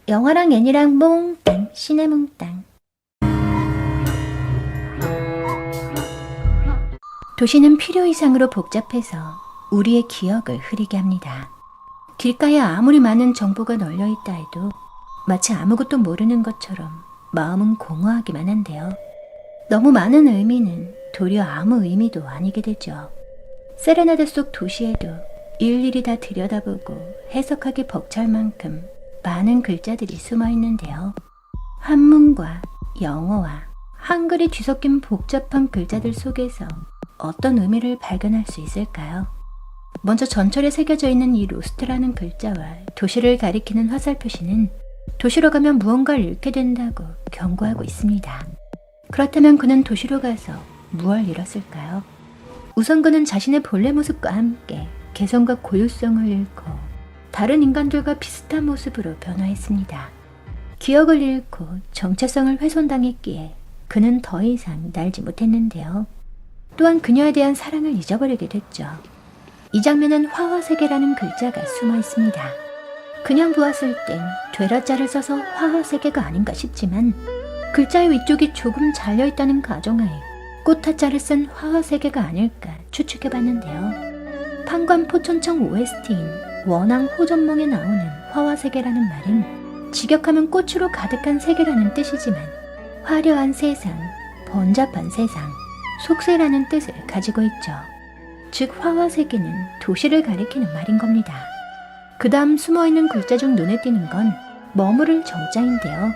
영화랑 애니랑 몽땅 시네몽땅. 도시는 필요 이상으로 복잡해서 우리의 기억을 흐리게 합니다. 길가에 아무리 많은 정보가 널려 있다 해도 마치 아무것도 모르는 것처럼 마음은 공허하기만 한데요. 너무 많은 의미는 도리어 아무 의미도 아니게 되죠. 세레나데 속 도시에도 일일이 다 들여다보고 해석하기 벅찰 만큼 많은 글자들이 숨어 있는데요. 한문과 영어와 한글이 뒤섞인 복잡한 글자들 속에서 어떤 의미를 발견할 수 있을까요? 먼저 전철에 새겨져 있는 이 로스트라는 글자와 도시를 가리키는 화살 표시는 도시로 가면 무언가를 잃게 된다고 경고하고 있습니다. 그렇다면 그는 도시로 가서 무엇을 잃었을까요? 우선 그는 자신의 본래 모습과 함께 개성과 고유성을 잃고 다른 인간들과 비슷한 모습으로 변화했습니다. 기억을 잃고 정체성을 훼손당했기에 그는 더 이상 날지 못했는데요. 또한 그녀에 대한 사랑을 잊어버리게 됐죠. 이 장면은 화화세계라는 글자가 숨어 있습니다. 그냥 보았을 땐 되라자를 써서 화화세계가 아닌가 싶지만 글자의 위쪽이 조금 잘려있다는 가정하에 꽃화자를 쓴 화화세계가 아닐까 추측해봤는데요. 판관 포천청 OST인 원앙 호전몽에 나오는 화화세계라는 말은 직역하면 꽃으로 가득한 세계라는 뜻이지만 화려한 세상, 번잡한 세상, 속세라는 뜻을 가지고 있죠. 즉 화화세계는 도시를 가리키는 말인 겁니다. 그 다음 숨어있는 글자 중 눈에 띄는 건 머무를 정자인데요.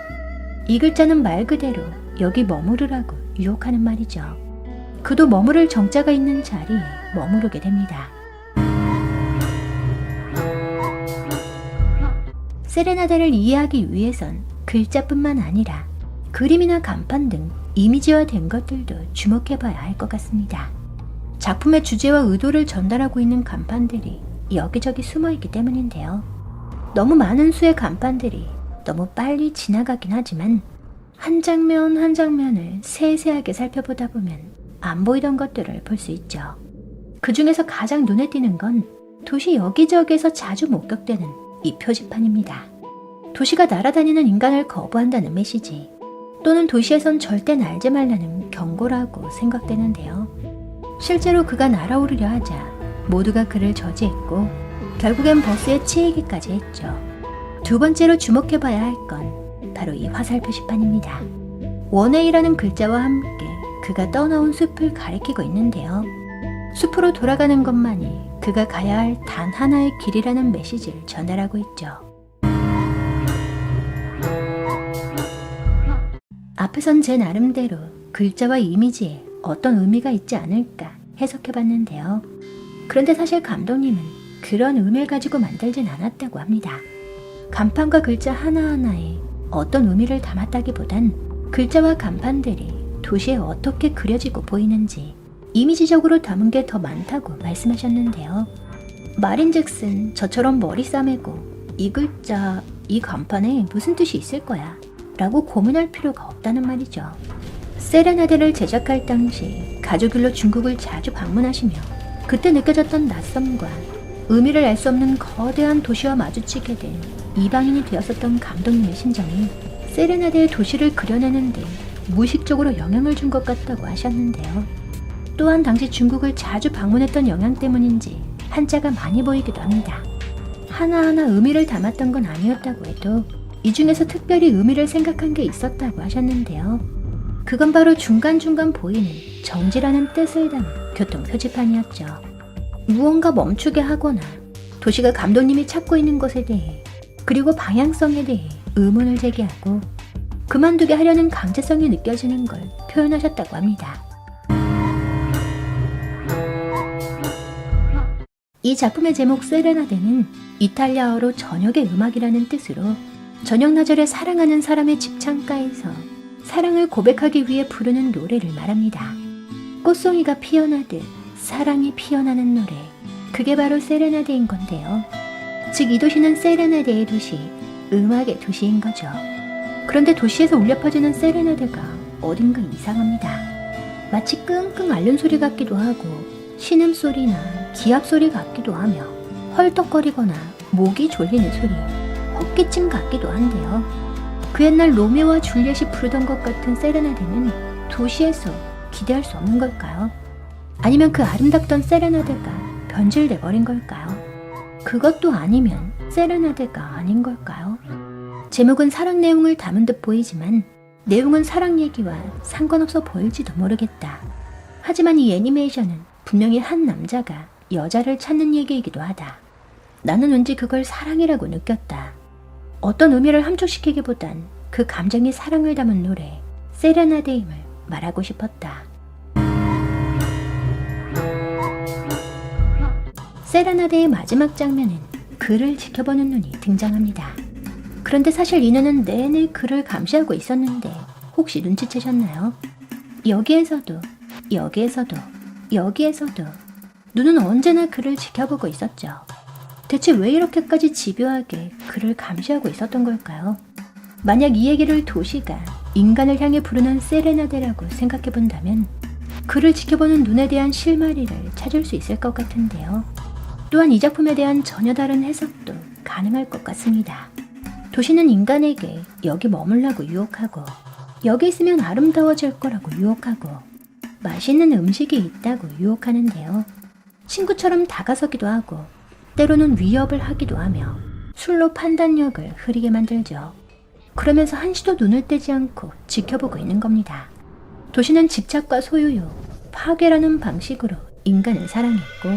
이 글자는 말 그대로 여기 머무르라고 유혹하는 말이죠. 그도 머무를 정자가 있는 자리에 머무르게 됩니다. 세레나데를 이해하기 위해선 글자뿐만 아니라 그림이나 간판 등 이미지화된 것들도 주목해봐야 할 것 같습니다. 작품의 주제와 의도를 전달하고 있는 간판들이 여기저기 숨어있기 때문인데요. 너무 많은 수의 간판들이 너무 빨리 지나가긴 하지만 한 장면 한 장면을 세세하게 살펴보다 보면 안 보이던 것들을 볼 수 있죠. 그 중에서 가장 눈에 띄는 건 도시 여기저기에서 자주 목격되는 이 표지판입니다. 도시가 날아다니는 인간을 거부한다는 메시지, 또는 도시에선 절대 날지 말라는 경고라고 생각되는데요. 실제로 그가 날아오르려 하자 모두가 그를 저지했고 결국엔 버스에 치이기까지 했죠. 두 번째로 주목해봐야 할 건 바로 이 화살 표시판입니다. 원웨이라는 글자와 함께 그가 떠나온 숲을 가리키고 있는데요. 숲으로 돌아가는 것만이 그가 가야 할 단 하나의 길이라는 메시지를 전달하고 있죠. 앞에선 제 나름대로 글자와 이미지에 어떤 의미가 있지 않을까 해석해봤는데요. 그런데 사실 감독님은 그런 의미를 가지고 만들진 않았다고 합니다. 간판과 글자 하나하나에 어떤 의미를 담았다기보단 글자와 간판들이 도시에 어떻게 그려지고 보이는지 이미지적으로 담은 게 더 많다고 말씀하셨는데요. 말인즉슨 저처럼 머리 싸매고 이 글자, 이 간판에 무슨 뜻이 있을 거야 라고 고민할 필요가 없다는 말이죠. 세레나데를 제작할 당시 가족일로 중국을 자주 방문하시며 그때 느껴졌던 낯섦과 의미를 알 수 없는 거대한 도시와 마주치게 된 이방인이 되었었던 감독님의 심정이 세레나데의 도시를 그려내는데 무의식적으로 영향을 준 것 같다고 하셨는데요. 또한 당시 중국을 자주 방문했던 영향 때문인지 한자가 많이 보이기도 합니다. 하나하나 의미를 담았던 건 아니었다고 해도 이 중에서 특별히 의미를 생각한 게 있었다고 하셨는데요. 그건 바로 중간중간 보이는 정지라는 뜻을 담은 교통 표지판이었죠. 무언가 멈추게 하거나 도시가 감독님이 찾고 있는 것에 대해 그리고 방향성에 대해 의문을 제기하고 그만두게 하려는 강제성이 느껴지는 걸 표현하셨다고 합니다. 이 작품의 제목 세레나데는 이탈리아어로 저녁의 음악이라는 뜻으로 저녁 나절에 사랑하는 사람의 집 창가에서 사랑을 고백하기 위해 부르는 노래를 말합니다. 꽃송이가 피어나듯 사랑이 피어나는 노래, 그게 바로 세레나데인 건데요. 즉 이 도시는 세레나데의 도시, 음악의 도시인 거죠. 그런데 도시에서 울려 퍼지는 세레나데가 어딘가 이상합니다. 마치 끙끙 앓는 소리 같기도 하고 신음소리나 기합소리 같기도 하며 헐떡거리거나 목이 졸리는 소리, 호기심 같기도 한데요. 그 옛날 로미오와 줄리엣이 부르던 것 같은 세레나데는 도시에서 기대할 수 없는 걸까요? 아니면 그 아름답던 세레나데가 변질돼 버린 걸까요? 그것도 아니면 세레나데가 아닌 걸까요? 제목은 사랑 내용을 담은 듯 보이지만 내용은 사랑 얘기와 상관없어 보일지도 모르겠다. 하지만 이 애니메이션은 분명히 한 남자가 여자를 찾는 얘기이기도 하다. 나는 왠지 그걸 사랑이라고 느꼈다. 어떤 의미를 함축시키기보단 그 감정이 사랑을 담은 노래 세레나데임을 말하고 싶었다. 세레나데의 마지막 장면은 그를 지켜보는 눈이 등장합니다. 그런데 사실 이 눈은 내내 그를 감시하고 있었는데 혹시 눈치채셨나요? 여기에서도 눈은 언제나 그를 지켜보고 있었죠. 대체 왜 이렇게까지 집요하게 그를 감시하고 있었던 걸까요? 만약 이 얘기를 도시가 인간을 향해 부르는 세레나데라고 생각해본다면 그를 지켜보는 눈에 대한 실마리를 찾을 수 있을 것 같은데요. 또한 이 작품에 대한 전혀 다른 해석도 가능할 것 같습니다. 도시는 인간에게 여기 머물라고 유혹하고 여기 있으면 아름다워질 거라고 유혹하고 맛있는 음식이 있다고 유혹하는데요. 친구처럼 다가서기도 하고 때로는 위협을 하기도 하며 술로 판단력을 흐리게 만들죠. 그러면서 한시도 눈을 떼지 않고 지켜보고 있는 겁니다. 도시는 집착과 소유욕, 파괴라는 방식으로 인간을 사랑했고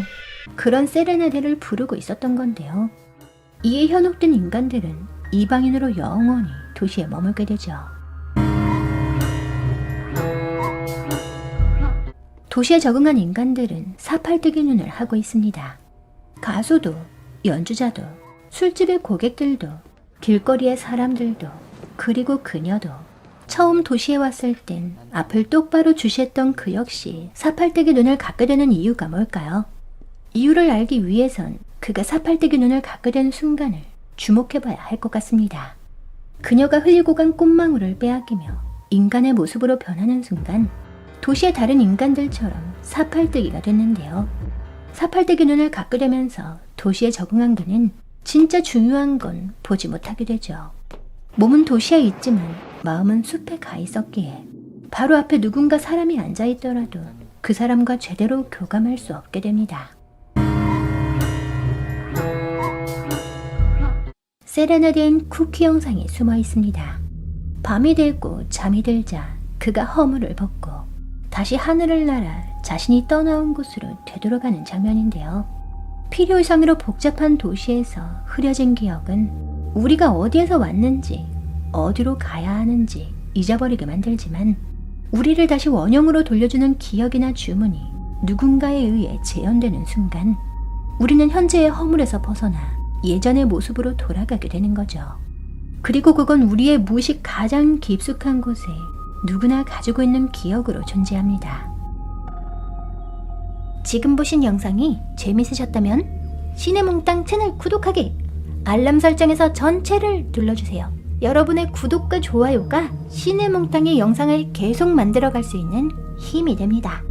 그런 세레나데를 부르고 있었던 건데요. 이에 현혹된 인간들은 이방인으로 영원히 도시에 머물게 되죠. 도시에 적응한 인간들은 사팔뜨기 눈을 하고 있습니다. 가수도, 연주자도, 술집의 고객들도, 길거리의 사람들도, 그리고 그녀도 처음 도시에 왔을 땐 앞을 똑바로 주시했던 그 역시 사팔뜨기 눈을 갖게 되는 이유가 뭘까요? 이유를 알기 위해선 그가 사팔뜨기 눈을 갖게 되는 순간을 주목해봐야 할 것 같습니다. 그녀가 흘리고 간 꽃망울을 빼앗기며 인간의 모습으로 변하는 순간 도시의 다른 인간들처럼 사팔뜨기가 됐는데요. 사팔뜨기 눈을 갖게 되면서 도시에 적응한 그는 진짜 중요한 건 보지 못하게 되죠. 몸은 도시에 있지만 마음은 숲에 가 있었기에 바로 앞에 누군가 사람이 앉아 있더라도 그 사람과 제대로 교감할 수 없게 됩니다. 세레나데엔 쿠키 영상이 숨어 있습니다. 밤이 되고 잠이 들자 그가 허물을 벗고 다시 하늘을 날아 자신이 떠나온 곳으로 되돌아가는 장면인데요. 필요 이상으로 복잡한 도시에서 흐려진 기억은 우리가 어디에서 왔는지 어디로 가야 하는지 잊어버리게 만들지만 우리를 다시 원형으로 돌려주는 기억이나 주문이 누군가에 의해 재현되는 순간 우리는 현재의 허물에서 벗어나 예전의 모습으로 돌아가게 되는 거죠. 그리고 그건 우리의 무의식 가장 깊숙한 곳에 누구나 가지고 있는 기억으로 존재합니다. 지금 보신 영상이 재밌으셨다면 시네몽땅 채널 구독하기, 알람 설정에서 전체를 눌러주세요. 여러분의 구독과 좋아요가 시네몽땅의 영상을 계속 만들어갈 수 있는 힘이 됩니다.